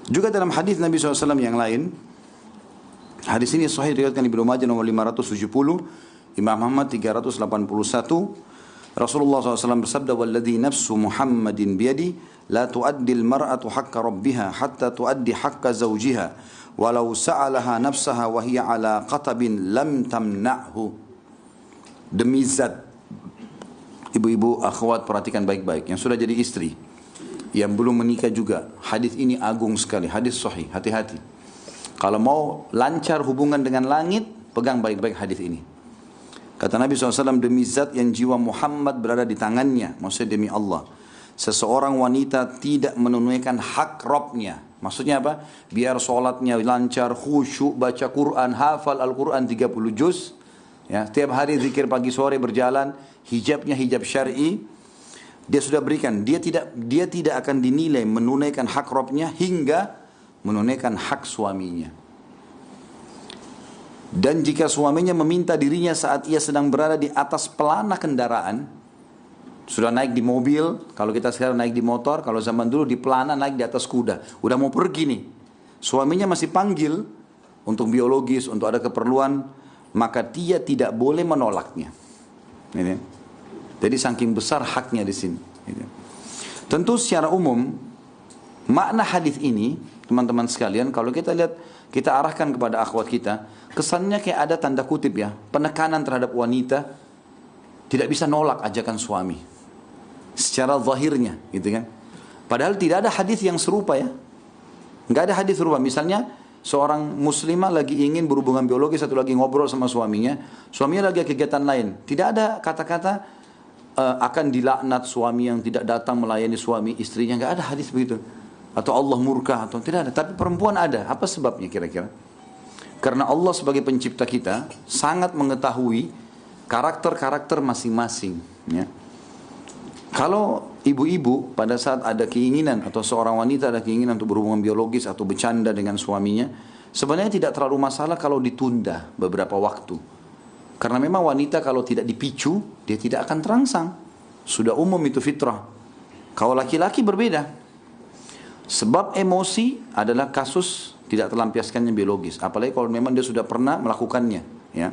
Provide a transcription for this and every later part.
Juga dalam hadis Nabi SAW yang lain, hadis ini sahih diriwayatkan Ibnu Majah nomor 570, Imam Ahmad 381. Rasulullah SAW bersabda, "Walladzi nafsu Muhammadin biyadi, la tu'addil mar'atu haqqa rabbiha hatta tu'addi haqqa zawjiha, walau sa'alaha nafsaha wa hiya ala qatabin lam tamna'hu." Demi zat, ibu-ibu, akhwat, perhatikan baik-baik, yang sudah jadi istri, yang belum menikah juga, hadis ini agung sekali, hadis sahih, hati-hati. Kalau mau lancar hubungan dengan langit, pegang baik-baik hadis ini. Kata Nabi SAW, demi zat yang jiwa Muhammad berada di tangannya, maksudnya demi Allah, seseorang wanita tidak menunaikan hak Rabbnya. Maksudnya apa? Biar sholatnya lancar, khusyuk, baca Quran, hafal Al-Quran 30 juz, ya, tiap hari zikir pagi sore berjalan, hijabnya hijab syar'i, dia sudah berikan. Dia tidak akan dinilai menunaikan hak Rabbnya hingga menunaikan hak suaminya. Dan jika suaminya meminta dirinya saat ia sedang berada di atas pelana kendaraan, sudah naik di mobil, kalau kita sekarang naik di motor, kalau zaman dulu di pelana naik di atas kuda, udah mau pergi nih, suaminya masih panggil untuk biologis, untuk ada keperluan, maka dia tidak boleh menolaknya. Jadi saking besar haknya di sini. Tentu secara umum makna hadis ini, teman-teman sekalian, kalau kita lihat, kita arahkan kepada akhwat kita, kesannya kayak ada tanda kutip ya, penekanan terhadap wanita tidak bisa nolak ajakan suami secara zahirnya, gitu kan. Padahal tidak ada hadis yang serupa ya, nggak ada hadis serupa. Misalnya seorang muslimah lagi ingin berhubungan biologis atau lagi ngobrol sama suaminya lagi kegiatan lain, tidak ada kata-kata akan dilaknat suami yang tidak datang melayani suami istrinya, nggak ada hadis begitu. Atau Allah murka, atau tidak ada. Tapi perempuan ada. Apa sebabnya kira-kira? Karena Allah sebagai pencipta kita sangat mengetahui karakter-karakter masing-masing, ya. Kalau ibu-ibu pada saat ada keinginan, atau seorang wanita ada keinginan untuk berhubungan biologis atau bercanda dengan suaminya, sebenarnya tidak terlalu masalah kalau ditunda beberapa waktu. Karena memang wanita kalau tidak dipicu, dia tidak akan terangsang. Sudah umum itu fitrah. Kalau laki-laki berbeda. Sebab emosi adalah kasus tidak terlampiaskannya biologis. Apalagi kalau memang dia sudah pernah melakukannya, ya.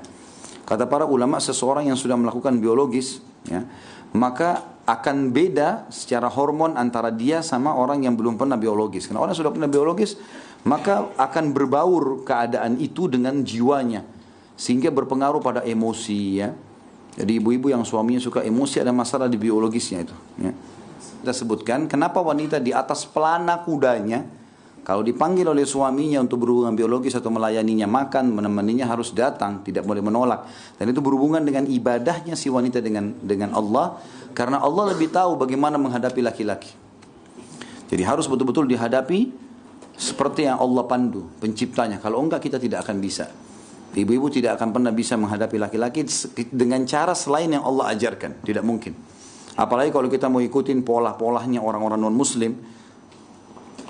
Kata para ulama, seseorang yang sudah melakukan biologis, ya, maka akan beda secara hormon antara dia sama orang yang belum pernah biologis. Karena orang yang sudah pernah biologis, maka akan berbaur keadaan itu dengan jiwanya, sehingga berpengaruh pada emosi, ya. Jadi ibu-ibu yang suaminya suka emosi, ada masalah di biologisnya itu, ya. Kita sebutkan kenapa wanita di atas pelana kudanya, kalau dipanggil oleh suaminya untuk berhubungan biologis atau melayaninya makan, menemaninya, harus datang, tidak boleh menolak. Dan itu berhubungan dengan ibadahnya si wanita dengan Allah, karena Allah lebih tahu bagaimana menghadapi laki-laki. Jadi harus betul-betul dihadapi seperti yang Allah pandu, penciptanya. Kalau enggak, kita tidak akan bisa. Ibu-ibu tidak akan pernah bisa menghadapi laki-laki dengan cara selain yang Allah ajarkan, tidak mungkin. Apalagi kalau kita mau ikutin pola-polanya orang-orang non-muslim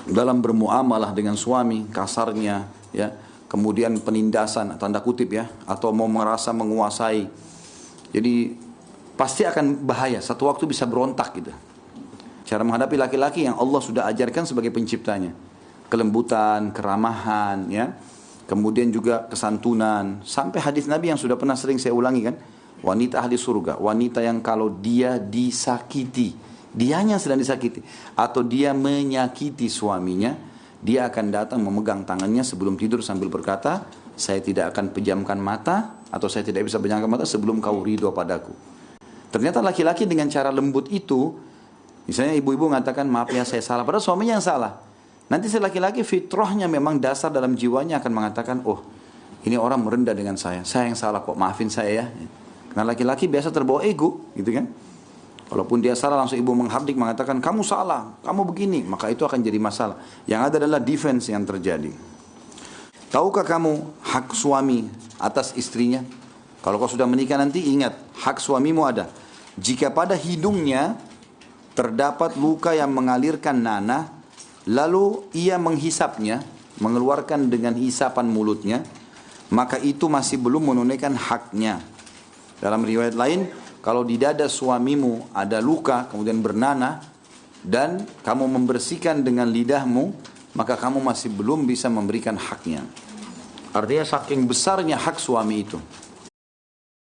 dalam bermuamalah dengan suami, kasarnya, ya, kemudian penindasan, tanda kutip ya, atau mau merasa menguasai. Jadi pasti akan bahaya, satu waktu bisa berontak gitu. Cara menghadapi laki-laki yang Allah sudah ajarkan sebagai penciptanya. Kelembutan, keramahan, ya. Kemudian juga kesantunan. Sampai hadis Nabi yang sudah pernah sering saya ulangi kan. Wanita ahli surga, wanita yang kalau dia disakiti, dianya sedang disakiti, atau dia menyakiti suaminya, dia akan datang memegang tangannya sebelum tidur sambil berkata, saya tidak akan pejamkan mata, atau saya tidak bisa pejamkan mata sebelum kau ridho padaku. Ternyata laki-laki dengan cara lembut itu, misalnya ibu-ibu mengatakan, maaf ya saya salah, padahal suaminya yang salah. Nanti si laki-laki fitrahnya memang dasar dalam jiwanya akan mengatakan, oh ini orang merendah dengan saya yang salah kok, maafin saya ya. Karena laki-laki biasa terbawa ego, gitu kan. Walaupun dia salah, langsung ibu menghardik mengatakan, kamu salah, kamu begini, maka itu akan jadi masalah. Yang ada adalah defense yang terjadi. Tahukah kamu hak suami atas istrinya? Kalau kau sudah menikah nanti, ingat, hak suamimu ada. Jika pada hidungnya terdapat luka yang mengalirkan nanah, lalu ia menghisapnya, mengeluarkan dengan hisapan mulutnya, maka itu masih belum menunaikan haknya. Dalam riwayat lain, kalau di dada suamimu ada luka, kemudian bernanah, dan kamu membersihkan dengan lidahmu, maka kamu masih belum bisa memberikan haknya. Artinya saking besarnya hak suami itu.